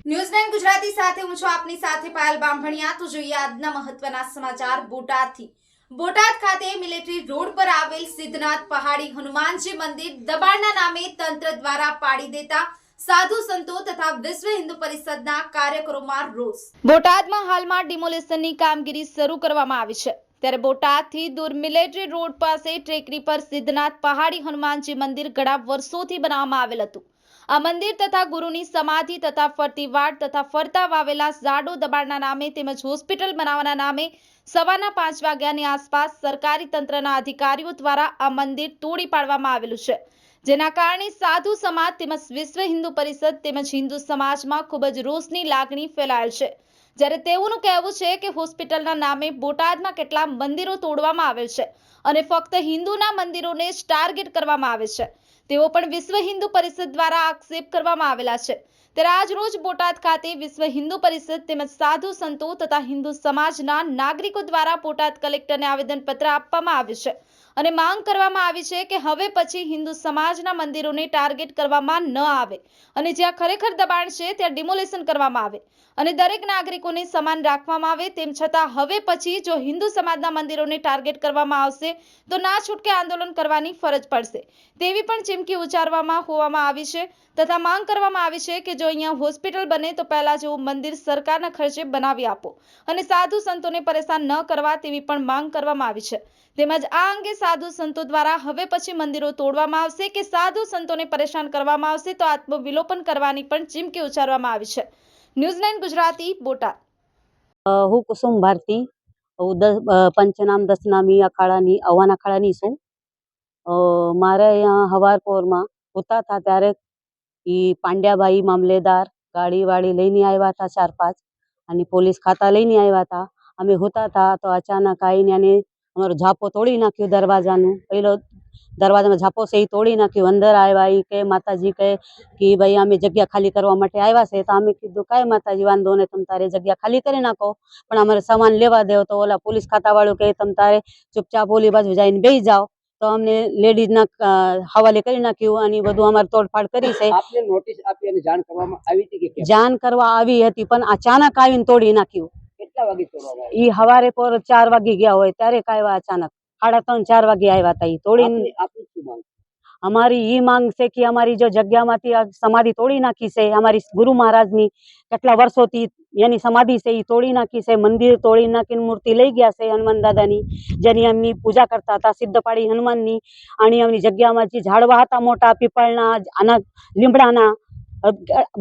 ન્યૂઝ9 ગુજરાતી સાથે હું છું આપની સાથે પાયલ બામભણિયા। તો જોઈએ આજના મહત્વના સમાચાર બોટાદથી। બોટાદ ખાતે મિલિટરી રોડ પર આવેલ સિદ્ધનાથ પહાડી હનુમાનજી મંદિર દબાણના નામે તંત્ર દ્વારા પાડી દેતા સાધુ સંતો તથા વિશ્વ હિન્દુ પરિષદના કાર્યકરોમાં રોષ। બોટાદમાં હાલમાં ડિમોલિશનની કામગીરી શરૂ કરવામાં આવી છે, ત્યારે બોટાદથી દૂર મિલિટરી રોડ પાસે ટેકરી પર સિદ્ધનાથ પહાડી હનુમાનજી મંદિર ઘણા વર્ષોથી બનાવવામાં આવેલ હતું। આ મંદિર તથા ગુરુની સમાધિ તથા ફરતી વાડ તથા ફરતા વાવેલા ઝાડો દબાણના નામે તેમજ હોસ્પિટલ બનાવવાના નામે સવારના 5 વાગ્યાની આસપાસ સરકારી તંત્રના અધિકારીઓ દ્વારા આ મંદિર તોડી પાડવામાં આવેલું છે, જેના કારણે સાધુ સમાજ તેમજ વિશ્વ હિન્દુ પરિષદ તેમજ હિન્દુ સમાજમાં ખૂબ જ રોષની લાગણી ફેલાયેલ છે। જ્યારે તેઓનું કહેવું છે કે હોસ્પિટલના નામે બોટાદમાં કેટલા મંદિરો તોડવામાં આવેલ છે અને ફક્ત હિન્દુના મંદિરોને જ ટાર્ગેટ કરવામાં આવે છે, તેઓ પણ વિશ્વ હિન્દુ પરિષદ દ્વારા આક્ષેપ કરવામાં આવેલા છે। ત્યારે આજ રોજ બોટાદ ખાતે વિશ્વ હિન્દુ પરિષદ તેમજ સાધુ સંતો તથા હિન્દુ સમાજના નાગરિકો દ્વારા બોટાદ કલેક્ટરને આવેદનપત્ર આપવામાં આવ્યું છે અને માંગ કરવામાં આવી છે કે હવે પછી હિન્દુ સમાજના મંદિરોને ટાર્ગેટ કરવામાં ન આવે અને જ્યાં ખરેખર દબાણ છે ત્યાં ડિમોલિશન કરવામાં આવે અને દરેક નાગરિકોને સમાન રાખવામાં આવે। તેમ છતાં હવે પછી જો હિન્દુ સમાજના મંદિરોને ટાર્ગેટ કરવામાં આવશે તો ના છૂટકે આંદોલન કરવાની ફરજ પડશે તેવી પણ ચીમકી ઉચ્ચારવામાં આવી છે તથા માંગ કરવામાં આવી છે કે જો અહીંયા હોસ્પિટલ બને તો પહેલા જેવું મંદિર સરકારના ખર્ચે બનાવી આપો અને સાધુ સંતોને પરેશાન ન કરવા તેવી પણ માંગ કરવામાં આવી છે। તેમજ આ અંગે સાધુ સંતો દ્વારા હવે પછી મંદિરો તોડવામાં આવશે કે સાધુ સંતોને પરેશાન કરવામાં આવશે તો આત્મવિલોપન કરવાની પણ ચીમકી ઉચ્ચારવામાં આવી છે। ન્યૂઝ9 ગુજરાતી બોટાદ। હું કુસુમ ભારતી, હું પંચનામ દસનામી અખાડાની અવાન અખાડાની છું। મારે અહીંયા હવારપોરમાં હોતા હતા ત્યારે પાંડ્યાભાઈ મામલેદાર ગાડી લઈને આવ્યા હતા 4-5 અને પોલીસ ખાતા લઈને આવ્યા હતા। અમે હોતા હતા તો અચાનક આવીને અમારો ઝાપો તોડી નાખ્યો દરવાજાનું। પહેલો દરવાજામાં ઝાપો છે એ તોડી નાખ્યું। અંદર આવ્યા એ કે માતાજી કહે કે ભાઈ અમે જગ્યા ખાલી કરવા માટે આવ્યા છે। તો અમે કીધું કાંઈ માતાજી વાંધો ને તમે તારે જગ્યા ખાલી કરી નાખો, પણ અમારે સામાન લેવા દેવો। તો ઓલા પોલીસ ખાતાવાળું કહે તમે તારે ચૂપચાપ ઓલી બાજુ જઈને બેસી જાઓ। તો અમને લેડીઝના હવાલે કરી નાખ્યું અને બધું અમારે તોડફાડ કરી છે। આપને નોટિસ આપી અને જાણ કરવામાં આવી હતી કે કેમ? જાણ કરવા આવી હતી પણ અચાનક આવીને તોડી નાખ્યું। કેટલા વાગે તોડવામાં ઈ હવારે પર 4 વાગે ગયા હોય ત્યારે કાંઈ અચાનક 3:30-4 વાગે આવ્યા હતા ઈ તોડીને। આપની શું માંગ? અમારી ઈ માંગ છે કે અમારી જો જગ્યામાંથી આ સમાધિ તોડી નાખી છે, અમારી ગુરુ મહારાજની કેટલા વર્ષોથી એની સમાધિ છે એ તોડી નાખી છે, મંદિર તોડી નાખીને મૂર્તિ લઈ ગયા છે હનુમાન દાદાની, જેની એમની પૂજા કરતા હતા સિદ્ધપાડી હનુમાનની। અને એમની જગ્યામાં જે ઝાડવા હતા મોટા પીપળના, આના લીમડાના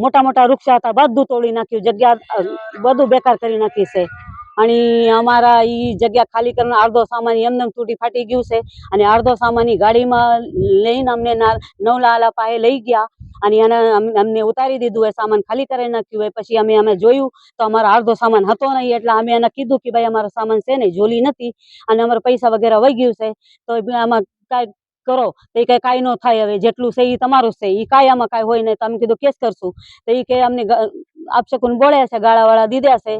મોટા વૃક્ષ હતા બધું તોડી નાખ્યું, જગ્યા બધું બેકાર કરી નાખી છે। અને અમારા ઈ જગ્યા ખાલી કરીને અડધો સામાન એમને તૂટી ફાટી ગયું છે અને અડધો સામાન ગાડીમાં લઈને અમને નવલાલા પાસે લઈ ગયા અને અમને ઉતારી દીધું હોય, સામાન ખાલી કરી નાખ્યું હોય। પછી અમે જોયું તો અમારો અડધો સામાન હતો નહીં, એટલે અમે એને કીધું કે ભાઈ અમારો સામાન છે નહીં, ઝોલી નથી અને અમારા પૈસા વગેરે વહી ગયું છે, તો આમાં કાંઈ કરો। તો એ કાંઈ ન થાય, હવે જેટલું છે એ તમારું છે, એ કાંઈ આમાં કાંઈ હોય નહીં, તમે કીધું કેસ કરશું। તો એ કે અમને આપશકુન બોલ્યા છે, ગાળાવાળા દીધા છે,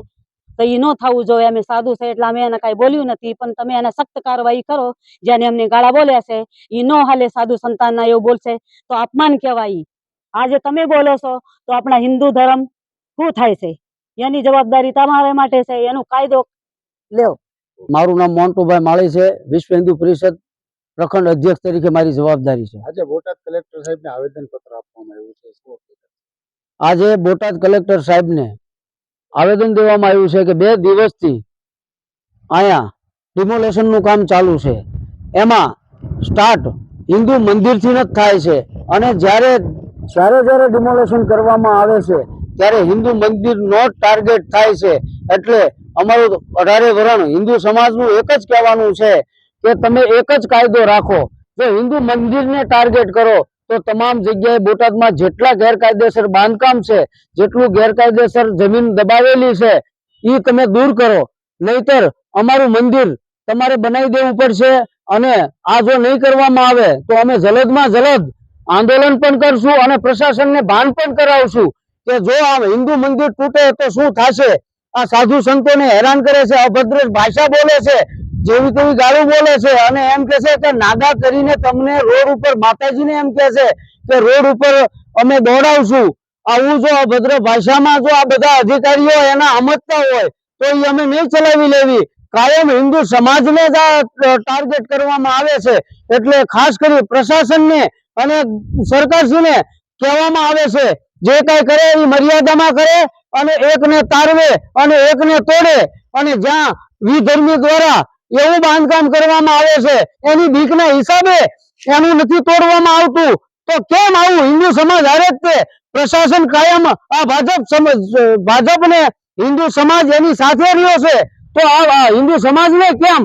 તો એ ન થવું જોઈએ। અમે સાધુ છે એટલે અમે એને કાંઈ બોલ્યું નથી, પણ તમે એને સખ્ત કાર્યવાહી કરો। જેને અમને ગાળા બોલ્યા છે એ ન હાલે, સાધુ સંતાનના એવું બોલશે તો અપમાન કહેવાય। આજે તમે બોલો છો તો આપણા હિન્દુ ધર્મ શું થાય છે, એની જવાબદારી તમારા માટે છે, એનો કાયદો લ્યો। મારું નામ મોન્ટુભાઈ માળી છે, વિશ્વ હિન્દુ પરિષદ પ્રખંડ અધ્યક્ષ તરીકે મારી જવાબદારી છે। આજે બોટાદ કલેક્ટર સાહેબને આવેદનપત્ર આપવામાં આવ્યું છે, શું? આજે બોટાદ કલેક્ટર સાહેબને આવેદન દેવામાં આવ્યું છે કે 2 દિવસથી અહીંયા ડિમોલેશનનું કામ ચાલુ છે, એમાં સ્ટાર્ટ હિન્દુ મંદિરથી જ થાય છે અને જ્યારે ડિમોલેશન કરવામાં આવે છે ત્યારે હિન્દુ મંદિરનો ટાર્ગેટ થાય છે। એટલે અમારું 18 વરણ હિન્દુ સમાજનું એક જ કહેવાનું છે કે તમે એક જ કાયદો રાખો। જો હિન્દુ મંદિરને ટાર્ગેટ કરો તો તમામ જગ્યાએ બોટાદમાં જેટલા ગેરકાયદેસર બાંધકામ છે, જેટલું ગેરકાયદેસર જમીન દબાવેલી છે એ તમે દૂર કરો, નહીતર અમારું મંદિર તમારે બનાવી દેવું પડશે। અને આ જો નહીં કરવામાં આવે તો અમે જલદમાં જલદ આંદોલન પણ કરશું અને પ્રશાસનને ભાન પણ કરાવશું કે જો આ હિન્દુ મંદિર તૂટે તો શું થશે। આ સાધુ સંતોને હેરાન કરે છે, અભદ્ર ભાષા બોલે છે, જેવી તેવી ગાળું બોલે છે અને એમ કે છે કે નાગા કરીને તમને રોડ ઉપર, માતાજીને એમ કે છે કે રોડ ઉપર અમે દોડાવશું આવું જો અભદ્ર ભાષામાં જો આ બધા અધિકારીઓ એના સમજતા હોય તો એ અમે નહીં ચલાવી લેવી. કાયમ હિન્દુ સમાજને જ આ ટાર્ગેટ કરવામાં આવે છે. એટલે ખાસ કરી પ્રશાસનને અને સરકારશ્રીને કહેવામાં આવે છે જે કઈ કરે એ મર્યાદામાં કરે અને એકને તારવે અને એકને તોડે. અને જ્યાં વિધર્મી દ્વારા એવું બાંધકામ કરવામાં આવે છે એની બીકના હિસાબે એનું નથી તોડવામાં આવતું, તો કેમ આવું હિન્દુ સમાજ હારે જ તે પ્રશાસન કાયમ આ ભાજપ ને હિન્દુ સમાજ એની સાથે રહ્યો છે, તો આ હિન્દુ સમાજને કેમ